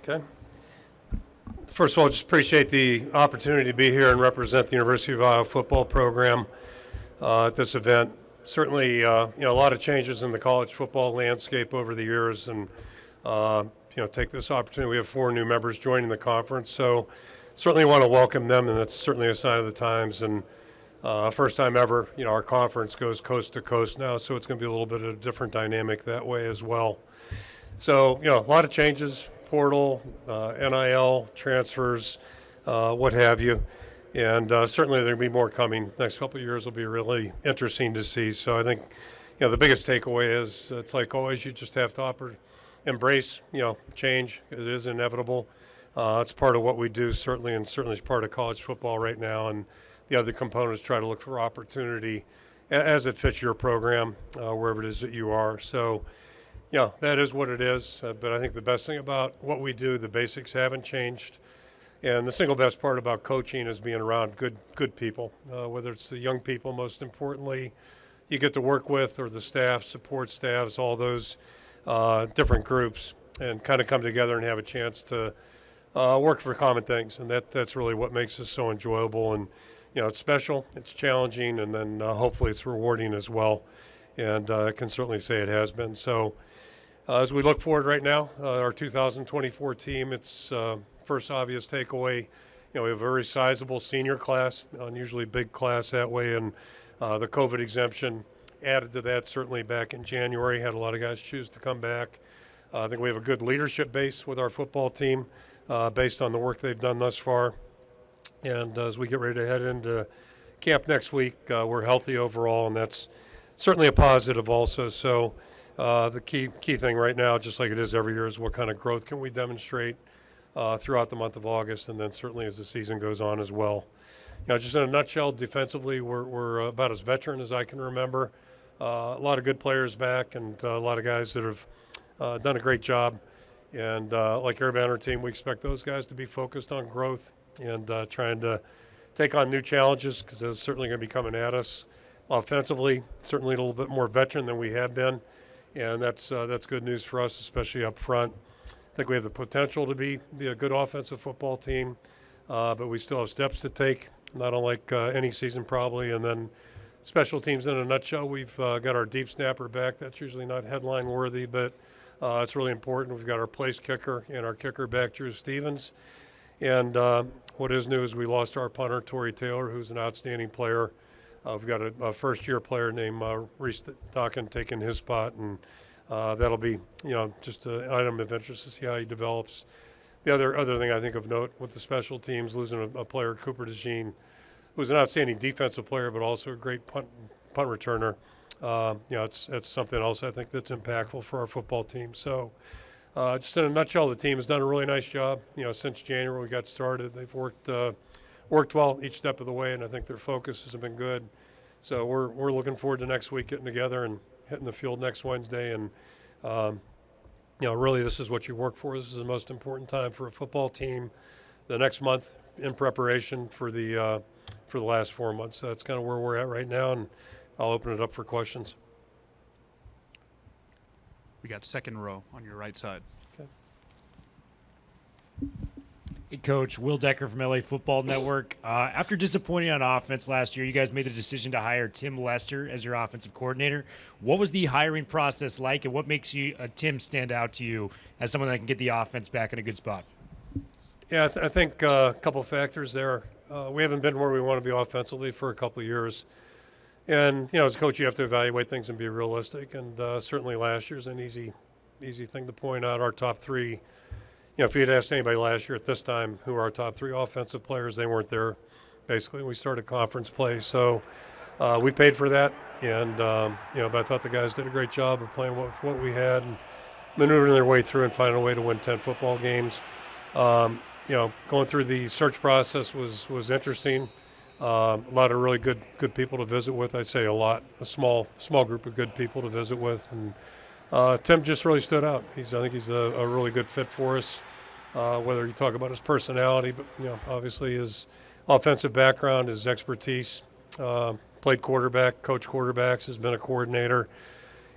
Okay. First of all, just appreciate the opportunity to be here and represent the University of Iowa football program at this event. Certainly, a lot of changes in the college football landscape over the years, and take this opportunity. We have 4 new members joining the conference, so certainly want to welcome them, and that's certainly a sign of the times. And first time ever, our conference goes coast to coast now, so it's going to be a little bit of a different dynamic that way as well. So, a lot of changes. Portal, NIL, transfers, what have you. And certainly there will be more coming. Next couple of years will be really interesting to see. So I think, the biggest takeaway is it's like always, you just have to embrace, change. It is inevitable. It's part of what we do, certainly, and certainly is part of college football right now. And the other components try to look for opportunity as it fits your program, wherever it is that you are. So, that is what it is, but I think the best thing about what we do, the basics haven't changed, and the single best part about coaching is being around good people, whether it's the young people, most importantly, you get to work with, or the staff, support staffs, all those different groups, and kind of come together and have a chance to work for common things, and that's really what makes this so enjoyable, and it's special, it's challenging, and then hopefully it's rewarding as well, and I can certainly say it has been. So as we look forward right now, our 2024 team, it's first obvious takeaway, we have a very sizable senior class, unusually big class that way, and the COVID exemption added to that certainly back in January, had a lot of guys choose to come back. I think we have a good leadership base with our football team based on the work they've done thus far. And as we get ready to head into camp next week, we're healthy overall, and that's certainly a positive also. So the key thing right now, just like it is every year, is what kind of growth can we demonstrate throughout the month of August, and then certainly as the season goes on as well. Just in a nutshell, defensively, we're about as veteran as I can remember. A lot of good players back, and a lot of guys that have done a great job. And like everybody on our team, we expect those guys to be focused on growth and trying to take on new challenges, because those certainly going to be coming at us. Offensively, certainly a little bit more veteran than we have been, and that's good news for us, especially up front. I think we have the potential to be a good offensive football team, but we still have steps to take, not unlike any season probably. And then special teams in a nutshell, we've got our deep snapper back. That's usually not headline worthy, but it's really important. We've got our place kicker and our kicker back, Drew Stevens. And what is new is we lost our punter, Torrey Taylor, who's an outstanding player. We've got a first-year player named Reese Dockin taking his spot, and that'll be, just an item of interest to see how he develops. The other thing I think of note with the special teams, losing a player, Cooper DeJean, who's an outstanding defensive player, but also a great punt returner. It's something else I think that's impactful for our football team. So just in a nutshell, the team has done a really nice job. Since January we got started, they've worked well each step of the way, and I think their focus has been good. So we're looking forward to next week getting together and hitting the field next Wednesday. And really, this is what you work for. This is the most important time for a football team. The next month in preparation for the last 4 months. So that's kind of where we're at right now, and I'll open it up for questions. We got second row on your right side. Okay. Hey, Coach, Will Decker from LA Football Network. After disappointing on offense last year, you guys made the decision to hire Tim Lester as your offensive coordinator. What was the hiring process like, and what makes Tim stand out to you as someone that can get the offense back in a good spot? Yeah, I think a couple factors there. We haven't been where we want to be offensively for a couple of years. And, as a coach, you have to evaluate things and be realistic. And certainly last year's an easy thing to point out. Our top 3, if you had asked anybody last year at this time who are our top 3 offensive players, they weren't there, basically, when we started conference play. So we paid for that. And, but I thought the guys did a great job of playing with what we had and maneuvering their way through and finding a way to win 10 football games. Going through the search process was interesting. A lot of really good people to visit with. I'd say a small group of good people to visit with, and Tim just really stood out. I think he's a really good fit for us. Whether you talk about his personality, but obviously his offensive background, his expertise. Played quarterback, coached quarterbacks, has been a coordinator,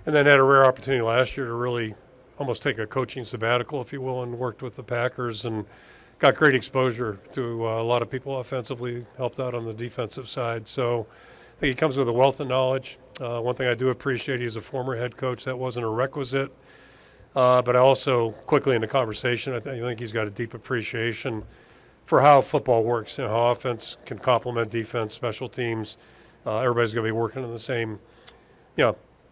and then had a rare opportunity last year to really almost take a coaching sabbatical, if you will, and worked with the Packers and got great exposure to a lot of people offensively, helped out on the defensive side. So I think he comes with a wealth of knowledge. One thing I do appreciate, he's a former head coach. That wasn't a requisite. But I also, quickly in the conversation, I think he's got a deep appreciation for how football works and how offense can complement defense, special teams. Everybody's going to be working on the same,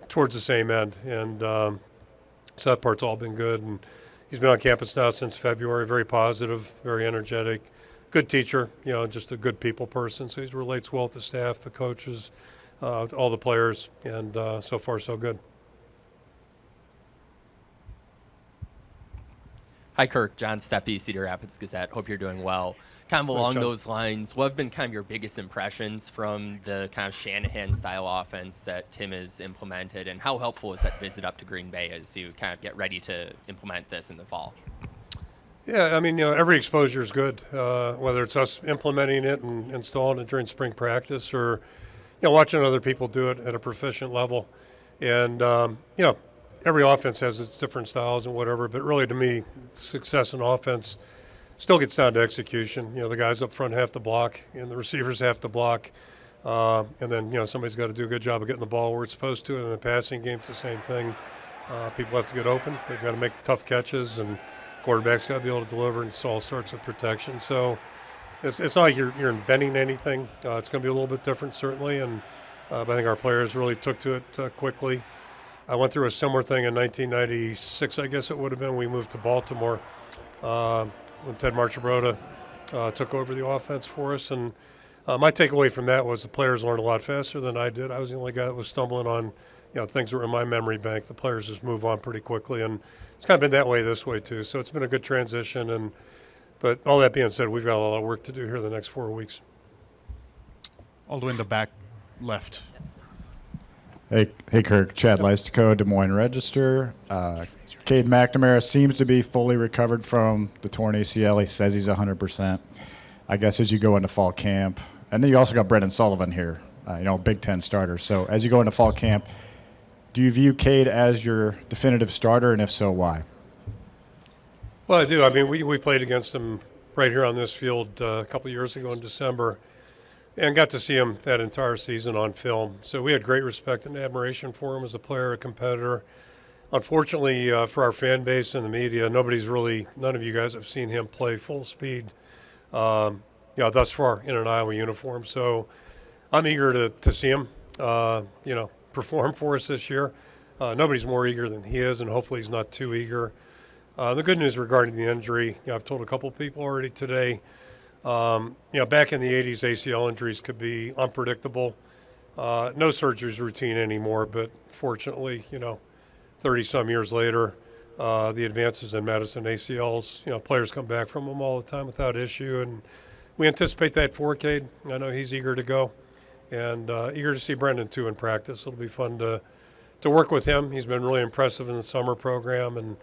towards the same end. And so that part's all been good. And he's been on campus now since February, very positive, very energetic, good teacher, just a good people person. So he relates well with the staff, the coaches, all the players, and so far so good. Hi, Kirk. John Steppe, Cedar Rapids Gazette. Hope you're doing well. Kind of along those lines, what have been kind of your biggest impressions from the kind of Shanahan-style offense that Tim has implemented, and how helpful is that visit up to Green Bay as you kind of get ready to implement this in the fall? Yeah, I mean, every exposure is good, whether it's us implementing it and installing it during spring practice or, watching other people do it at a proficient level. And, every offense has its different styles and whatever, but really to me, success in offense still gets down to execution. The guys up front have to block and the receivers have to block. And then, somebody's got to do a good job of getting the ball where it's supposed to. And in the passing game, it's the same thing. People have to get open. They've got to make tough catches, and quarterback's got to be able to deliver, and it all starts with protection. So it's not like you're inventing anything. It's going to be a little bit different, certainly, and but I think our players really took to it quickly. I went through a similar thing in 1996, I guess it would have been. We moved to Baltimore when Ted Marchibroda took over the offense for us. And my takeaway from that was the players learned a lot faster than I did. I was the only guy that was stumbling on, things that were in my memory bank. The players just move on pretty quickly. And it's kind of been that way this way, too. So it's been a good transition. But all that being said, we've got a lot of work to do here the next 4 weeks. All the way in the back left. Hey, Kirk. Chad Leistico, Des Moines Register. Cade McNamara seems to be fully recovered from the torn ACL. He says he's 100%. I guess as you go into fall camp, and then you also got Brendan Sullivan here, Big Ten starter. So as you go into fall camp, do you view Cade as your definitive starter, and if so, why? Well, I do. I mean, we played against him right here on this field a couple of years ago in December, and got to see him that entire season on film. So we had great respect and admiration for him as a player, a competitor. Unfortunately, for our fan base and the media, none of you guys have seen him play full speed, thus far in an Iowa uniform. So I'm eager to see him, perform for us this year. Nobody's more eager than he is, and hopefully he's not too eager. The good news regarding the injury, I've told a couple of people already today, back in the 80s, ACL injuries could be unpredictable. No surgery is routine anymore, but fortunately, 30-some years later, the advances in medicine, ACLs, players come back from them all the time without issue, and we anticipate that for Cade. I know he's eager to go, and eager to see Brendan, too, in practice. It'll be fun to work with him. He's been really impressive in the summer program, and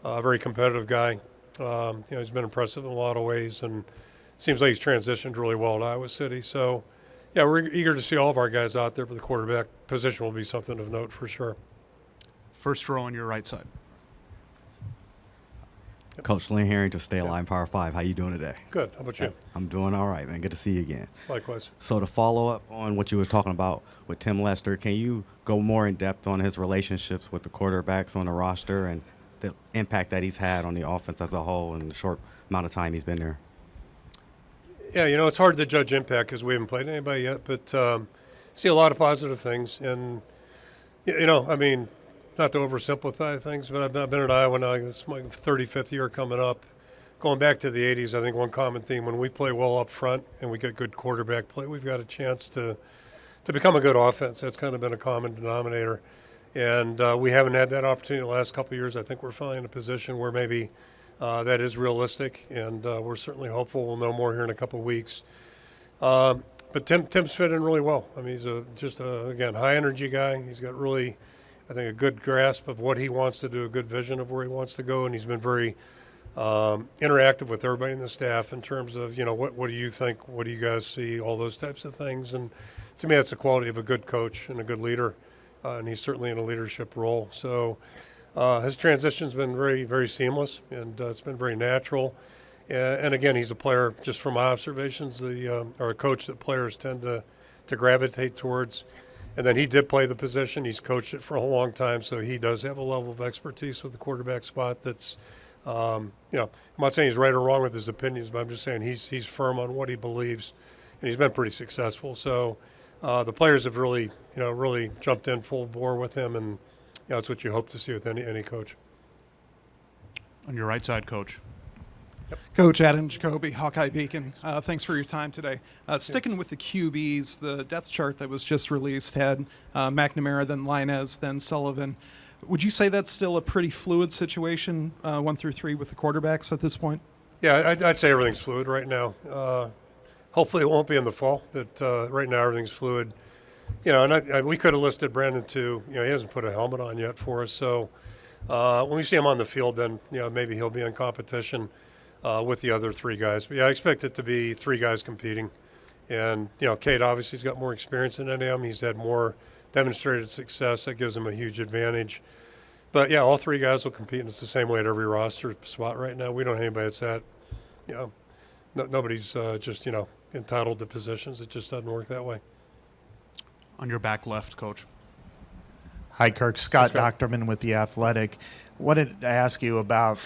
a very competitive guy. He's been impressive in a lot of ways, and seems like he's transitioned really well at Iowa City. So, we're eager to see all of our guys out there, but the quarterback position will be something of note for sure. First row on your right side. Coach Lynn Harrington, State Line Power 5. How you doing today? Good. How about you? I'm doing all right, man. Good to see you again. Likewise. So to follow up on what you were talking about with Tim Lester, can you go more in depth on his relationships with the quarterbacks on the roster and the impact that he's had on the offense as a whole in the short amount of time he's been there? Yeah, it's hard to judge impact because we haven't played anybody yet, but see a lot of positive things. And, not to oversimplify things, but I've been at Iowa now. It's my 35th year coming up. Going back to the 80s, I think one common theme, when we play well up front and we get good quarterback play, we've got a chance to become a good offense. That's kind of been a common denominator. And we haven't had that opportunity the last couple of years. I think we're finally in a position where maybe that is realistic, and we're certainly hopeful we'll know more here in a couple of weeks. But Tim's fit in really well. I mean, he's again, high-energy guy. He's got really, I think, a good grasp of what he wants to do, a good vision of where he wants to go, and he's been very interactive with everybody in the staff in terms of, what do you think, what do you guys see, all those types of things. And to me, that's the quality of a good coach and a good leader, and he's certainly in a leadership role. So His transition's been very, very seamless, and it's been very natural. And again, he's a player, just from my observations, or a coach that players tend to gravitate towards. And then he did play the position. He's coached it for a long time, so he does have a level of expertise with the quarterback spot that's, I'm not saying he's right or wrong with his opinions, but I'm just saying he's firm on what he believes, and he's been pretty successful. So the players have really jumped in full bore with him, and that's what you hope to see with any coach. On your right side, Coach. Coach Adam Jacoby, Hawkeye Beacon. Thanks for your time today. Sticking with the QBs, the depth chart that was just released had McNamara, then Linez, then Sullivan. Would you say that's still a pretty fluid situation, 1 through 3, with the quarterbacks at this point? Yeah, I'd say everything's fluid right now. Hopefully it won't be in the fall, but right now everything's fluid. And we could have listed Brandon too. He hasn't put a helmet on yet for us. So when we see him on the field, then maybe he'll be in competition with the other 3 guys. But yeah, I expect it to be 3 guys competing. And Cade obviously has got more experience than any of them. He's had more demonstrated success. That gives him a huge advantage. But yeah, all 3 guys will compete, and it's the same way at every roster spot right now. We don't have anybody that's that. Nobody's just entitled to positions. It just doesn't work that way. On your back left, Coach. Hi, Kirk. Scott Doctorman with The Athletic. Wanted to ask you about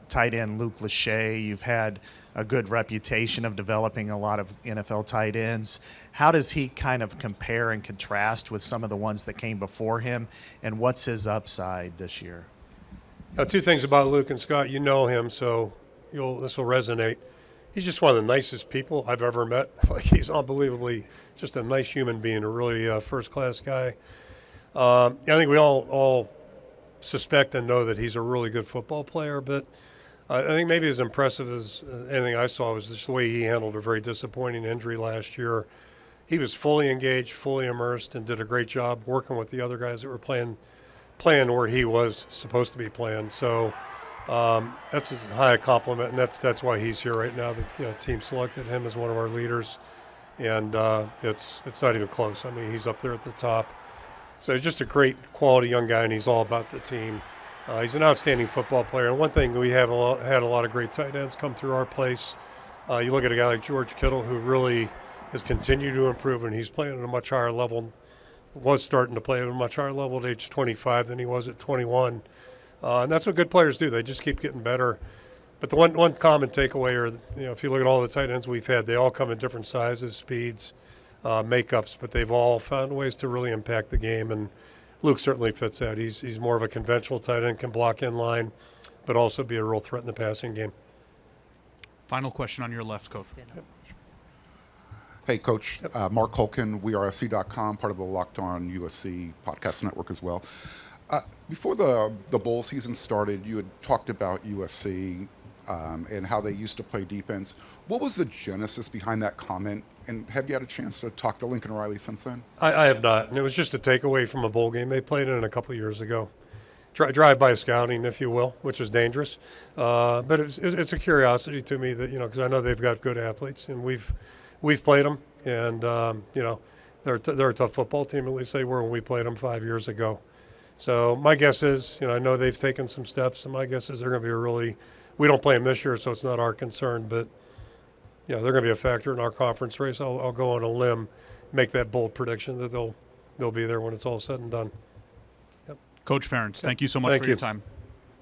tight end Luke Lachey. You've had a good reputation of developing a lot of NFL tight ends. How does he kind of compare and contrast with some of the ones that came before him, and what's his upside this year? 2 things about Luke and Scott. You know him, so this will resonate. He's just one of the nicest people I've ever met. He's unbelievably just a nice human being, a really first-class guy. I think we all suspect and know that he's a really good football player, but I think maybe as impressive as anything I saw was just the way he handled a very disappointing injury last year. He was fully engaged, fully immersed, and did a great job working with the other guys that were playing where he was supposed to be playing. So that's a high compliment, and that's why he's here right now. The team selected him as one of our leaders, and it's not even close. I mean, he's up there at the top. So he's just a great quality young guy, and he's all about the team. He's an outstanding football player. And one thing, we have had a lot of great tight ends come through our place. You look at a guy like George Kittle, who really has continued to improve, and he's playing at a much higher level, was starting to play at a much higher level at age 25 than he was at 21. And that's what good players do. They just keep getting better. But the one common takeaway, if you look at all the tight ends we've had, they all come in different sizes, speeds, makeups, but they've all found ways to really impact the game, and Luke certainly fits that. He's more of a conventional tight end, can block in line, but also be a real threat in the passing game. Final question on your left, Coach. Hey, Coach. Mark Holkin, WeAreSC.com, part of the Locked On USC podcast network as well. Before the bowl season started, you had talked about USC and how they used to play defense. What was the genesis behind that comment? And have you had a chance to talk to Lincoln Riley since then? I have not, and it was just a takeaway from a bowl game they played in a couple of years ago. Drive-by scouting, if you will, which is dangerous. But it's a curiosity to me that, because I know they've got good athletes, and we've played them, and, they're a tough football team, at least they were when we played them 5 years ago. So my guess is, I know they've taken some steps, and my guess is they're going to be we don't play them this year, so it's not our concern, but they're going to be a factor in our conference race. I'll go on a limb, make that bold prediction that they'll be there when it's all said and done. Yep. Coach Ferentz, thank you so much for your time.